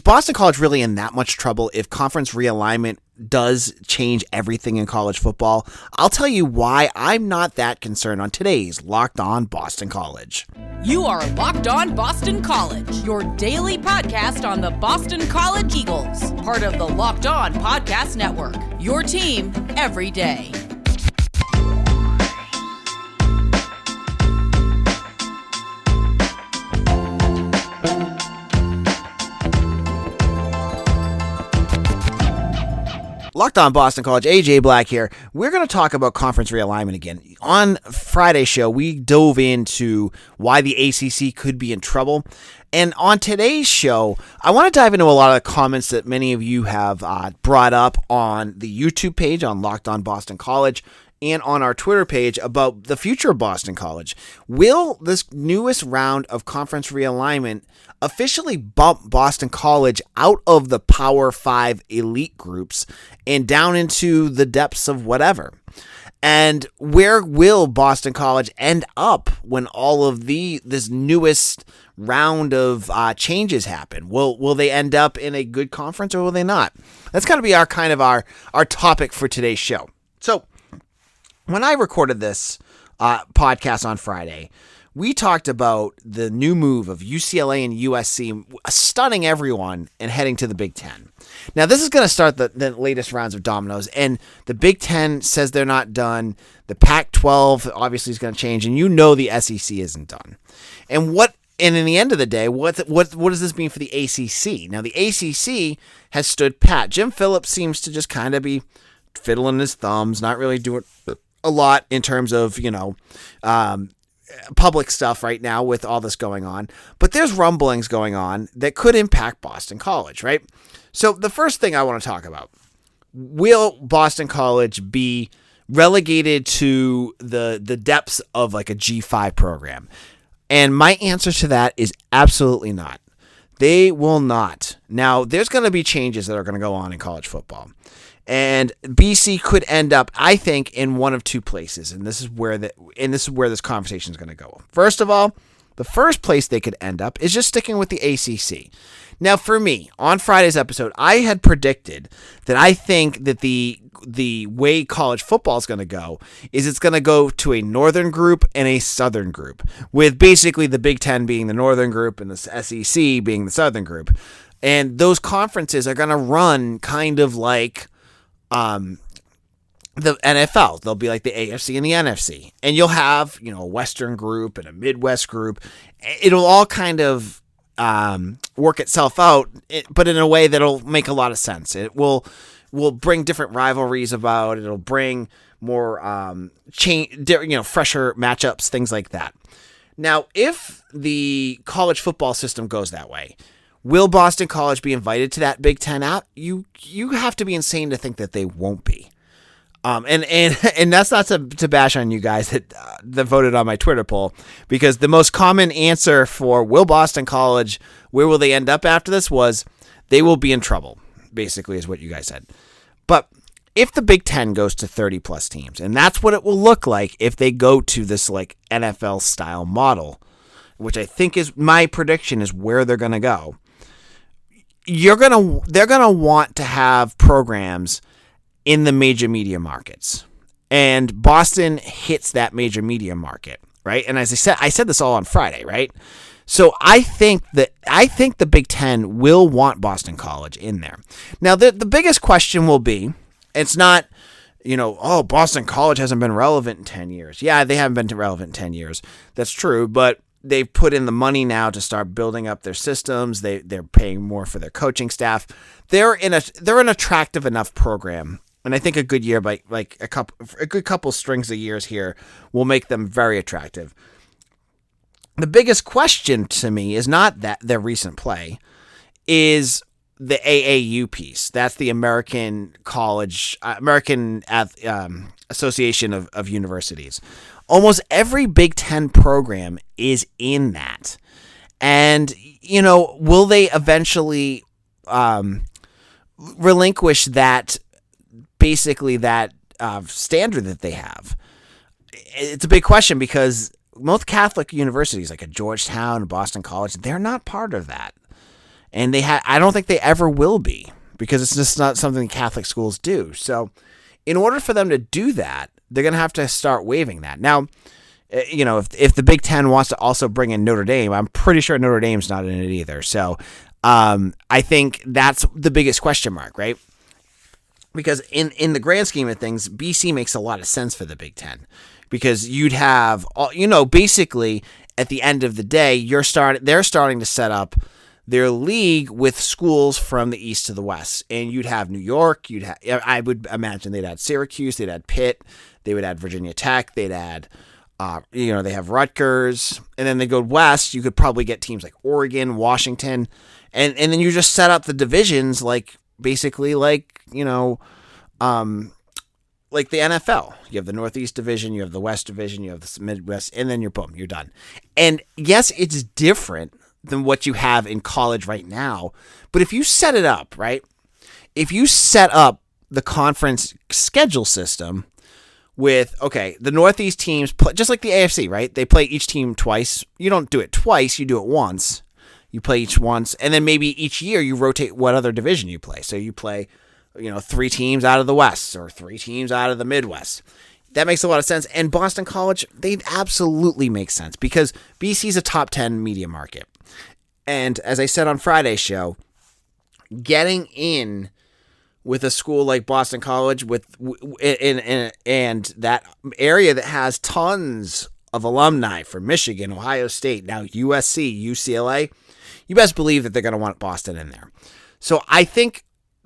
Boston College really in that much trouble if conference realignment does change everything in college football? I'll tell you why I'm not that concerned on today's Locked On Boston College. You are Locked On Boston College, your daily podcast on the Boston College Eagles, part of the Locked On Podcast Network, your team every day. Locked On Boston College, AJ Black here. We're going to talk about conference realignment again. On Friday's show, we dove into why the ACC could be in trouble. And on today's show, I want to dive into a lot of the comments that many of you have brought up on the YouTube page on Locked On Boston College and on our Twitter page about the future of Boston College. Will this newest round of conference realignment officially bump Boston College out of the Power 5 elite groups and down into the depths of whatever? And where will Boston College end up when all of this newest round of changes happen? Will they end up in a good conference or will they not? That's going to be our topic for today's show. So when I recorded this podcast on Friday, we talked about the new move of UCLA and USC stunning everyone and heading to the Big Ten. Now, this is going to start the latest rounds of dominoes, and the Big Ten says they're not done. The Pac-12 obviously is going to change, and you know the SEC isn't done. And in the end of the day, what does this mean for the ACC? Now, the ACC has stood pat. Jim Phillips seems to just kind of be fiddling his thumbs, not really doing a lot in terms of, public stuff right now with all this going on, but there's rumblings going on that could impact Boston College, right? So the first thing I want to talk about, will Boston College be relegated to the depths of like a G5 program? And my answer to that is absolutely not. They will not. Now, there's going to be changes that are going to go on in college football. And BC could end up, I think, in one of two places, and this is where this conversation is going to go. First of all, the first place they could end up is just sticking with the ACC. Now, for me, on Friday's episode, I had predicted that I think that the way college football is going to go is it's going to go to a northern group and a southern group, with basically the Big Ten being the northern group and the SEC being the southern group. And those conferences are going to run kind of like the NFL. They'll be like the AFC and the NFC, and you'll have, a Western group and a Midwest group. It'll all kind of work itself out, but in a way that'll make a lot of sense. It will bring different rivalries about. It'll bring more fresher matchups, things like that. Now, if the college football system goes that way, will Boston College be invited to that Big Ten out? You have to be insane to think that they won't be. And that's not to bash on you guys that voted on my Twitter poll, because the most common answer for will Boston College, where will they end up after this, was they will be in trouble, basically is what you guys said. But if the Big Ten goes to 30 plus teams, and that's what it will look like if they go to this like NFL style model, which I think is my prediction is where they're going to go. They're gonna want to have programs in the major media markets, and Boston hits that major media market, right? And as I said this all on Friday, right? So I think the Big Ten will want Boston College in there. Now, the biggest question will be, it's not, Boston College hasn't been relevant in 10 years. Yeah, they haven't been relevant in 10 years. That's true, but they've put in the money now to start building up their systems. They're paying more for their coaching staff. They're an attractive enough program, and I think a good year by like a good couple strings of years here will make them very attractive. The biggest question to me is not that their recent play, is the AAU piece. That's the American Association of Universities. Almost every Big Ten program is in that. And, will they eventually relinquish that, basically that standard that they have? It's a big question because most Catholic universities like a Georgetown, Boston College, they're not part of that. And I don't think they ever will be, because it's just not something Catholic schools do. So in order for them to do that, they're going to have to start waiving that. Now, if the Big Ten wants to also bring in Notre Dame, I'm pretty sure Notre Dame's not in it either. So I think that's the biggest question mark, right? Because in the grand scheme of things, BC makes a lot of sense for the Big Ten, because you'd have, basically at the end of the day, they're starting to set up their league with schools from the east to the west, and you'd have New York. I would imagine they'd add Syracuse, they'd add Pitt, they would add Virginia Tech, they'd add, they have Rutgers, and then they go west. You could probably get teams like Oregon, Washington, and then you just set up the divisions basically like the NFL. You have the Northeast Division, you have the West Division, you have the Midwest, and then you're done. And yes, it's different than what you have in college right now, but if you set it up, right? If you set up the conference schedule system with, the Northeast teams, just like the AFC, right? They play each team twice. You don't do it twice, you do it once. You play each once, and then maybe each year you rotate what other division you play. So you play, 3 teams out of the West or 3 teams out of the Midwest. That makes a lot of sense. And Boston College, they absolutely make sense, because BC's a top 10 media market. And as I said on Friday's show, getting in with a school like Boston College and that area that has tons of alumni from Michigan, Ohio State, now USC, UCLA, you best believe that they're going to want Boston in there. So I think,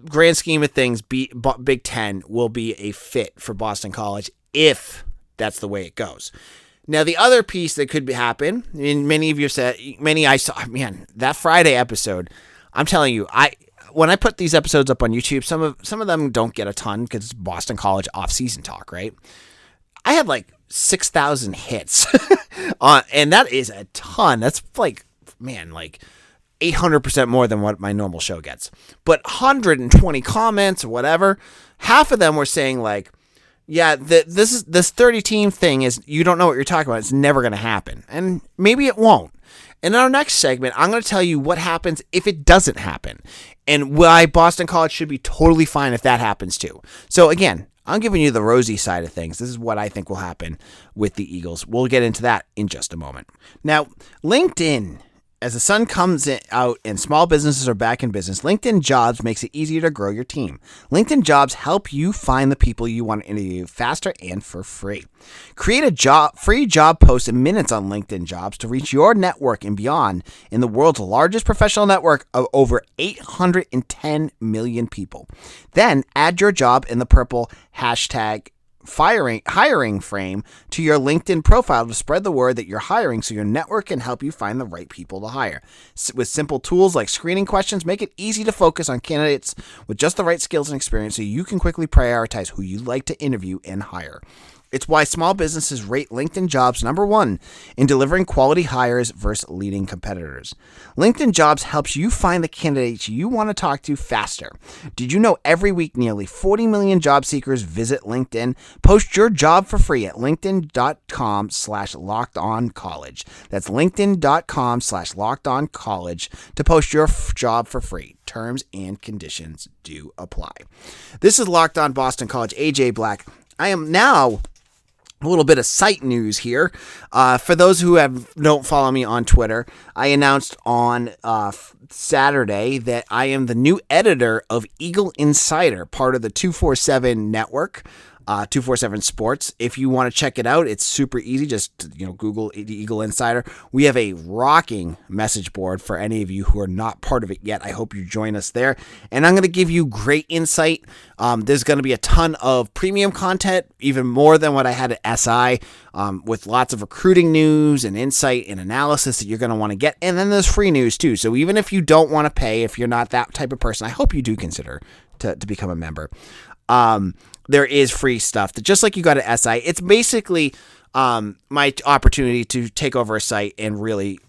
grand scheme of things, Big Ten will be a fit for Boston College if that's the way it goes. Now, the other piece that could happen, and many of you said, I saw, that Friday episode, I'm telling you, when I put these episodes up on YouTube, some of them don't get a ton because it's Boston College off-season talk, right? I had 6,000 hits, and that is a ton. That's 800% more than what my normal show gets. But 120 comments or whatever, half of them were saying this 30-team thing is, you don't know what you're talking about. It's never going to happen. And maybe it won't. In our next segment, I'm going to tell you what happens if it doesn't happen, and why Boston College should be totally fine if that happens too. So again, I'm giving you the rosy side of things. This is what I think will happen with the Eagles. We'll get into that in just a moment. Now, LinkedIn. As the sun comes out and small businesses are back in business, LinkedIn Jobs makes it easier to grow your team. LinkedIn Jobs help you find the people you want to interview faster and for free. Create a free job post in minutes on LinkedIn Jobs to reach your network and beyond in the world's largest professional network of over 810 million people. Then add your job in the purple hashtag hiring frame to your LinkedIn profile to spread the word that you're hiring, so your network can help you find the right people to hire. With simple tools like screening questions, make it easy to focus on candidates with just the right skills and experience, so you can quickly prioritize who you'd like to interview and hire. It's why small businesses rate LinkedIn Jobs #1 in delivering quality hires versus leading competitors. LinkedIn Jobs helps you find the candidates you want to talk to faster. Did you know every week nearly 40 million job seekers visit LinkedIn? Post your job for free at linkedin.com/lockedoncollege. That's linkedin.com/lockedoncollege to post your job for free. Terms and conditions do apply. This is Locked On Boston College. AJ Black. I am now a little bit of site news here. For those who don't follow me on Twitter, I announced on Saturday that I am the new editor of Eagle Insider, part of the 247 network. 247 Sports. If you want to check it out, it's super easy. Just Google Eagle Insider. We have a rocking message board for any of you who are not part of it yet. I hope you join us there. And I'm going to give you great insight. There's going to be a ton of premium content, even more than what I had at SI, with lots of recruiting news and insight and analysis that you're going to want to get. And then there's free news too. So even if you don't want to pay, if you're not that type of person, I hope you do consider to become a member. There is free stuff that, just like you got at SI, it's basically my opportunity to take over a site and really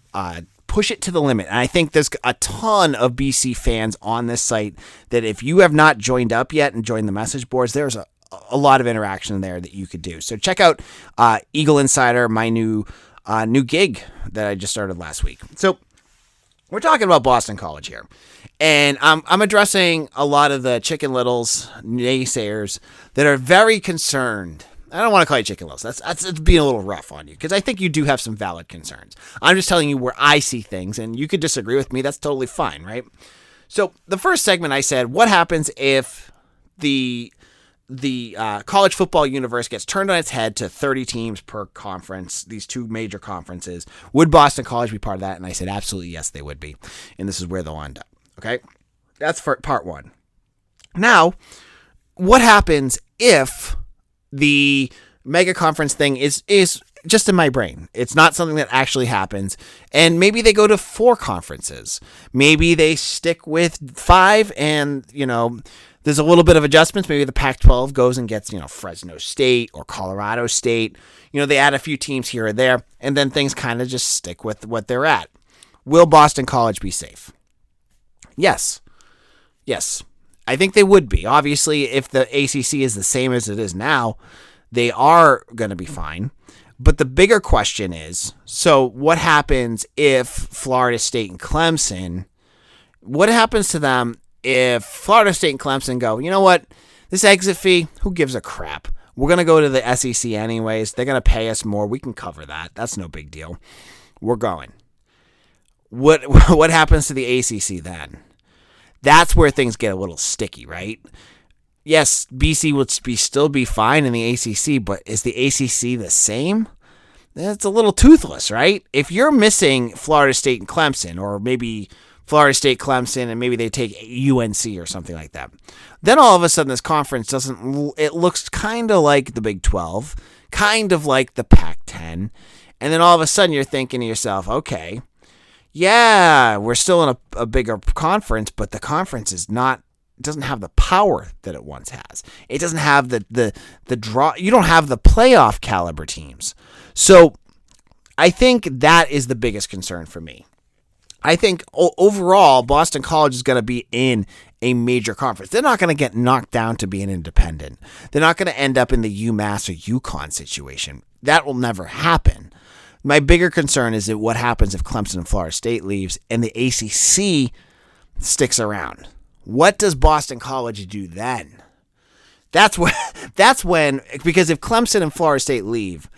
push it to the limit. And I think there's a ton of BC fans on this site that if you have not joined up yet and joined the message boards, there's a lot of interaction there that you could do. So check out Eagle Insider, my new gig that I just started last week. So We're talking about Boston College here. And I'm addressing a lot of the Chicken Littles naysayers that are very concerned. I don't want to call you Chicken Littles. That's being a little rough on you, because I think you do have some valid concerns. I'm just telling you where I see things, and you could disagree with me. That's totally fine, right? So the first segment I said, what happens if the college football universe gets turned on its head to 30 teams per conference, these two major conferences? Would Boston College be part of that? And I said, absolutely, yes, they would be. And this is where they'll end up. Okay? That's for part one. Now, what happens if the mega conference thing is just in my brain? It's not something that actually happens. And maybe they go to 4 conferences. Maybe they stick with 5 and, there's a little bit of adjustments. Maybe the Pac-12 goes and gets, Fresno State or Colorado State. They add a few teams here or there, and then things kind of just stick with what they're at. Will Boston College be safe? Yes. I think they would be. Obviously, if the ACC is the same as it is now, they are going to be fine. But the bigger question is, so what happens if Florida State and Clemson, what happens to them if Florida State and Clemson go, you know what, this exit fee, who gives a crap? We're going to go to the SEC anyways. They're going to pay us more. We can cover that. That's no big deal. We're going. What happens to the ACC then? That's where things get a little sticky, right? Yes, BC would still be fine in the ACC, but is the ACC the same? It's a little toothless, right? If you're missing Florida State and Clemson, or maybe Florida State, Clemson, and maybe they take UNC or something like that, then all of a sudden this conference it looks kind of like the Big 12, kind of like the Pac-10, and then all of a sudden you're thinking to yourself, okay, yeah, we're still in a bigger conference, but the conference doesn't have the power that it once has. It doesn't have the draw. You don't have the playoff caliber teams. So I think that is the biggest concern for me. I think overall, Boston College is going to be in a major conference. They're not going to get knocked down to be an independent. They're not going to end up in the UMass or UConn situation. That will never happen. My bigger concern is that what happens if Clemson and Florida State leaves and the ACC sticks around. What does Boston College do then? That's when, because if Clemson and Florida State leave,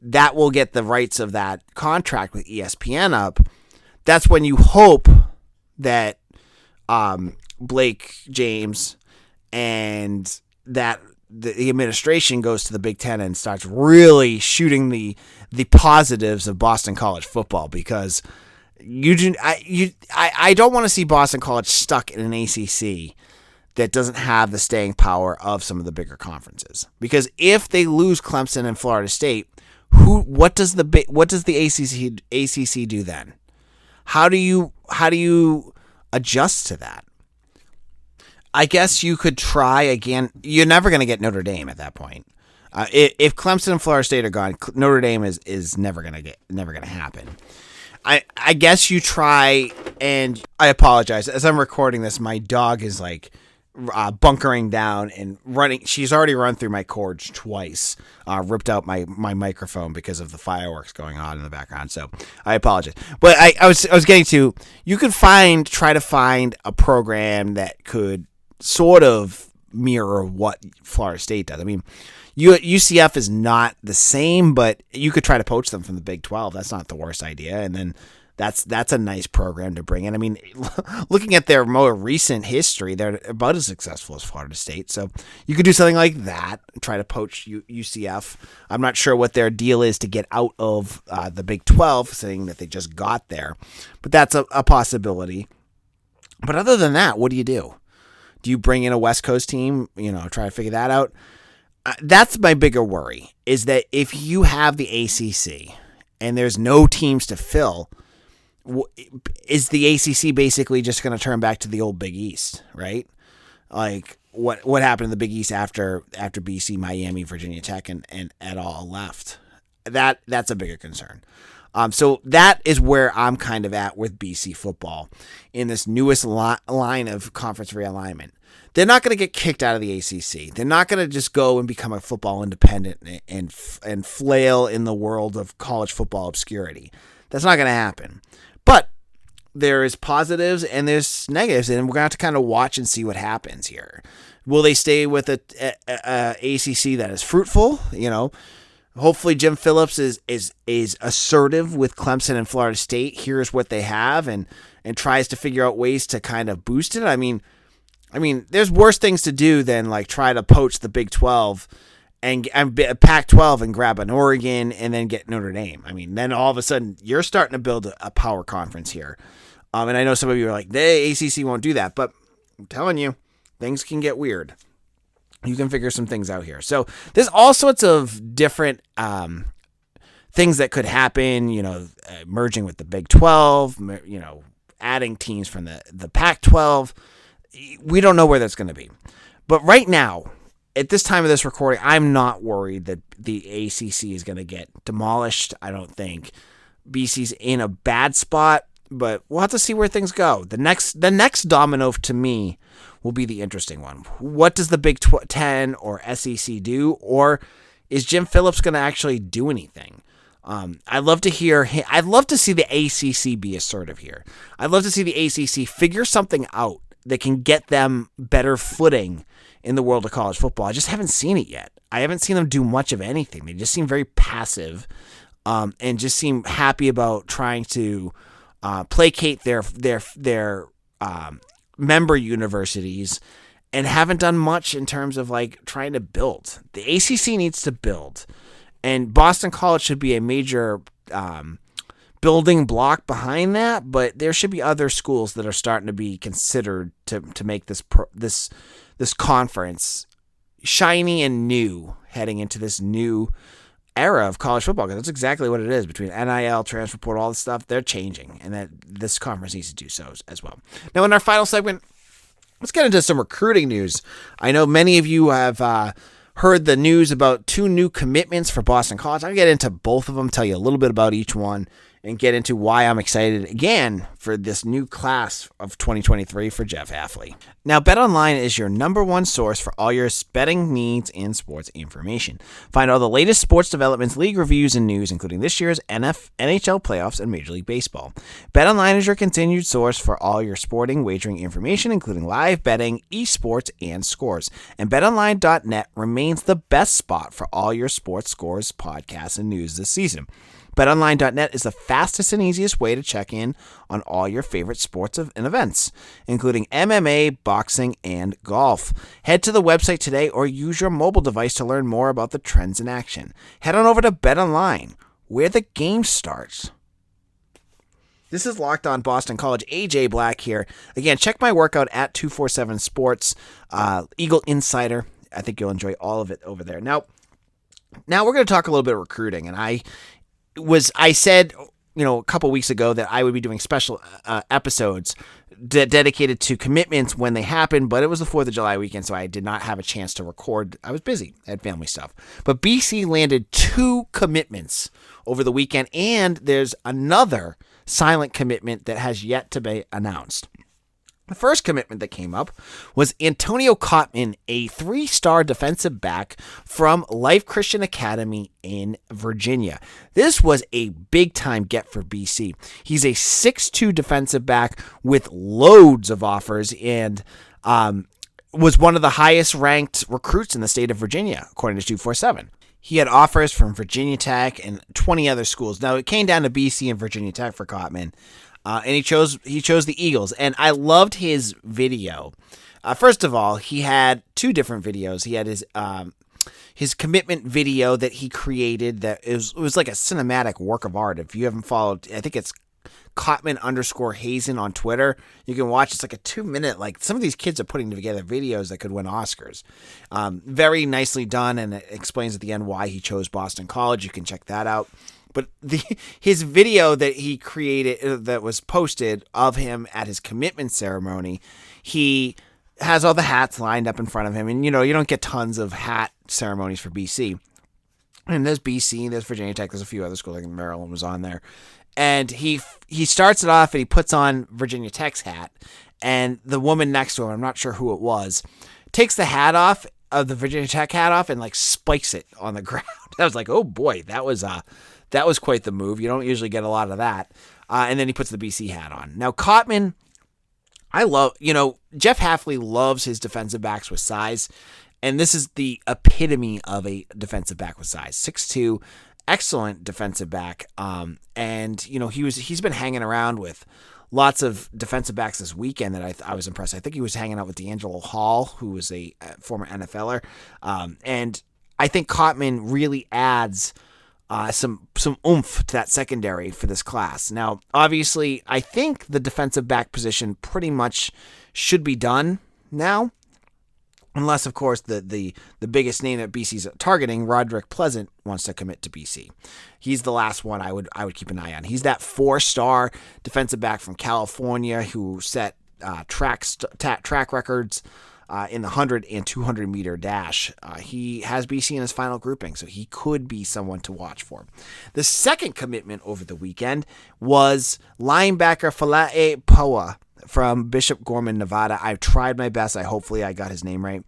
that will get the rights of that contract with ESPN up. That's when you hope that Blake James and that the administration goes to the Big Ten and starts really shooting the positives of Boston College football, because I don't want to see Boston College stuck in an ACC that doesn't have the staying power of some of the bigger conferences. Because if they lose Clemson and Florida State, what does the ACC do then? How do you adjust to that? I guess you could try again. You're never going to get Notre Dame at that point. If Clemson and Florida State are gone, Notre Dame is never going to happen. I guess you try, and I apologize. As I'm recording this, my dog is like bunkering down and running. She's already run through my cords twice, ripped out my microphone because of the fireworks going on in the background. So I apologize. But I was getting to, you could try to find a program that could sort of mirror what Florida State does. I mean, UCF is not the same, but you could try to poach them from the Big 12. That's not the worst idea. And then that's a nice program to bring in. I mean, looking at their more recent history, they're about as successful as Florida State. So you could do something like that, try to poach UCF. I'm not sure what their deal is to get out of the Big 12, saying that they just got there. But that's a possibility. But other than that, what do you do? Do you bring in a West Coast team? Try to figure that out. That's my bigger worry, is that if you have the ACC and there's no teams to fill, is the ACC basically just going to turn back to the old Big East, right? Like what happened in the Big East after BC, Miami, Virginia Tech, and et al. Left? That's a bigger concern. So that is where I'm kind of at with BC football in this newest line of conference realignment. They're not going to get kicked out of the ACC. They're not going to just go and become a football independent and flail in the world of college football obscurity. That's not going to happen. But there is positives and there's negatives, and we're going to have to kind of watch and see what happens here. Will they stay with a ACC that is fruitful? Hopefully Jim Phillips is assertive with Clemson and Florida State. Here's what they have and tries to figure out ways to kind of boost it. I mean, there's worse things to do than like try to poach the Big 12 and Pac-12 and grab an Oregon and then get Notre Dame. I mean, then all of a sudden you're starting to build a power conference here. And I know some of you are like, the ACC won't do that, but I'm telling you, things can get weird. You can figure some things out here. So there's all sorts of different things that could happen, merging with the Big 12, adding teams from the Pac-12. We don't know where that's going to be. But right now, at this time of this recording, I'm not worried that the ACC is going to get demolished. I don't think BC's in a bad spot, but we'll have to see where things go. The next domino to me will be the interesting one. What does the Big 10 or SEC do? Or is Jim Phillips going to actually do anything? I'd love to see the ACC be assertive here. I'd love to see the ACC figure something out that can get them better footing in the world of college football. I just haven't seen it yet. I haven't seen them do much of anything. They just seem very passive and just seem happy about trying to placate their member universities and haven't done much in terms of like trying to build. The ACC needs to build, and Boston College should be a major building block behind that, but there should be other schools that are starting to be considered to make this conference shiny and new heading into this new era of college football, because that's exactly what it is. Between NIL, transfer portal, all this stuff, they're changing, and that this conference needs to do so as well. Now, in our final segment, let's get into some recruiting news. I know many of you have heard the news about 2 new commitments for Boston College. I'll get into both of them, tell you a little bit about each one, and get into why I'm excited again for this new class of 2023 for Jeff Hafley. Now, BetOnline is your number one source for all your betting needs and sports information. Find all the latest sports developments, league reviews, and news, including this year's NHL playoffs and Major League Baseball. BetOnline is your continued source for all your sporting wagering information, including live betting, esports, and scores. And BetOnline.net remains the best spot for all your sports scores, podcasts, and news this season. BetOnline.net is the fastest and easiest way to check in on all your favorite sports and events, including MMA, boxing, and golf. Head to the website today or use your mobile device to learn more about the trends in action. Head on over to BetOnline, where the game starts. This is Locked On Boston College. AJ Black here. Again, check my workout at 247 Sports, Eagle Insider. I think you'll enjoy all of it over there. Now we're going to talk a little bit of recruiting, and I said, a couple weeks ago that I would be doing special episodes dedicated to commitments when they happen, but it was the 4th of July weekend, so I did not have a chance to record. I was busy. I had family stuff. But BC landed 2 commitments over the weekend, and there's another silent commitment that has yet to be announced. The first commitment that came up was Antonio Cotman, a 3-star defensive back from Life Christian Academy in Virginia. This was a big-time get for BC. He's a 6'2 defensive back with loads of offers and was one of the highest-ranked recruits in the state of Virginia, according to 247. He had offers from Virginia Tech and 20 other schools. Now, it came down to BC and Virginia Tech for Cotman. And he chose the Eagles, and I loved his video. First of all, he had 2 different videos. He had his commitment video that he created that it was like a cinematic work of art. If you haven't followed, I think it's Cotman_Hazen on Twitter. You can watch. It's like a 2-minute. Like, some of these kids are putting together videos that could win Oscars. Very nicely done, and it explains at the end why he chose Boston College. You can check that out. But his video that he created, that was posted of him at his commitment ceremony, he has all the hats lined up in front of him. And, you don't get tons of hat ceremonies for BC. And there's BC, there's Virginia Tech, there's a few other schools. I think Maryland was on there. And he starts it off and he puts on Virginia Tech's hat. And the woman next to him, I'm not sure who it was, takes the hat off, of the Virginia Tech hat off, and like spikes it on the ground. I was like, oh boy, that was quite the move. You don't usually get a lot of that. and then he puts the BC hat on. Now, Cotman, I love, Jeff Hafley loves his defensive backs with size, and this is the epitome of a defensive back with size. 6'2", excellent defensive back, and he's been hanging around with lots of defensive backs this weekend that I was impressed. I think he was hanging out with D'Angelo Hall, who was a former NFLer, and I think Cotman really adds some oomph to that secondary for this class. Now, obviously, I think the defensive back position pretty much should be done now, unless, of course, the biggest name that BC's targeting, Roderick Pleasant, wants to commit to BC. He's the last one I would keep an eye on. He's that 4-star defensive back from California who set track records in the 100 and 200 meter dash. He has BC in his final grouping, so he could be someone to watch for. The second commitment over the weekend was linebacker Falae Poa from Bishop Gorman, Nevada. I've tried my best. Hopefully I got his name right.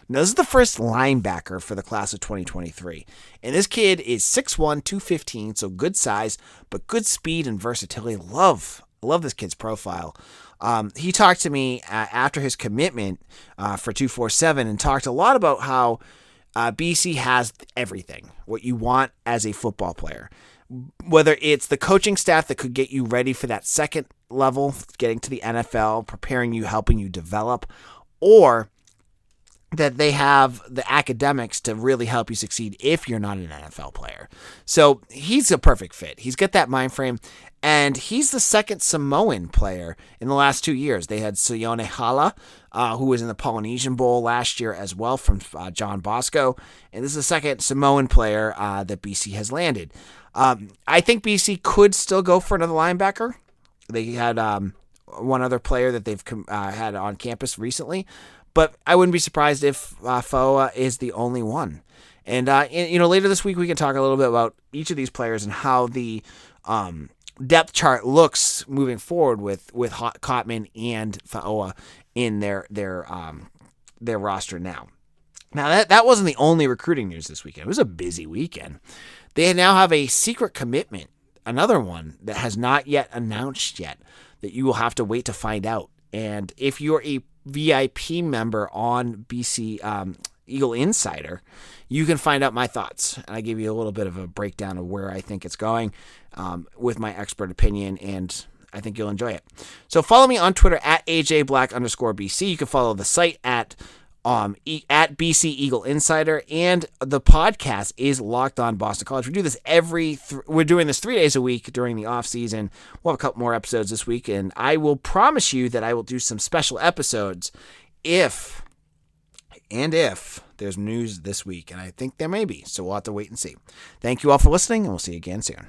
Now, this is the first linebacker for the class of 2023. And this kid is 6'1", 215, so good size, but good speed and versatility. Love this kid's profile. He talked to me after his commitment for 247 and talked a lot about how BC has everything, what you want as a football player. Whether it's the coaching staff that could get you ready for that second level, getting to the NFL, preparing you, helping you develop, or that they have the academics to really help you succeed if you're not an NFL player. So he's a perfect fit. He's got that mind frame, and he's the second Samoan player in the last 2 years. They had Sione Hala, who was in the Polynesian Bowl last year as well from John Bosco, and this is the second Samoan player that BC has landed. I think BC could still go for another linebacker. They had one other player that they've had on campus recently, but I wouldn't be surprised if Foa is the only one. And later this week we can talk a little bit about each of these players and how the depth chart looks moving forward with Cotman and Foa in their roster now. Now that wasn't the only recruiting news this weekend. It was a busy weekend. They now have a secret commitment, another one that has not yet announced yet, that you will have to wait to find out. And if you're a VIP member on BC Eagle Insider, you can find out my thoughts. And I give you a little bit of a breakdown of where I think it's going with my expert opinion, and I think you'll enjoy it. So follow me on Twitter at AJBlack_BC. You can follow the site at BC Eagle Insider, and the podcast is Locked On Boston College. We do this we're doing this 3 days a week during the off season. We'll have a couple more episodes this week, and I will promise you that I will do some special episodes if there's news this week, and I think there may be, so we'll have to wait and see. Thank you all for listening, and we'll see you again soon.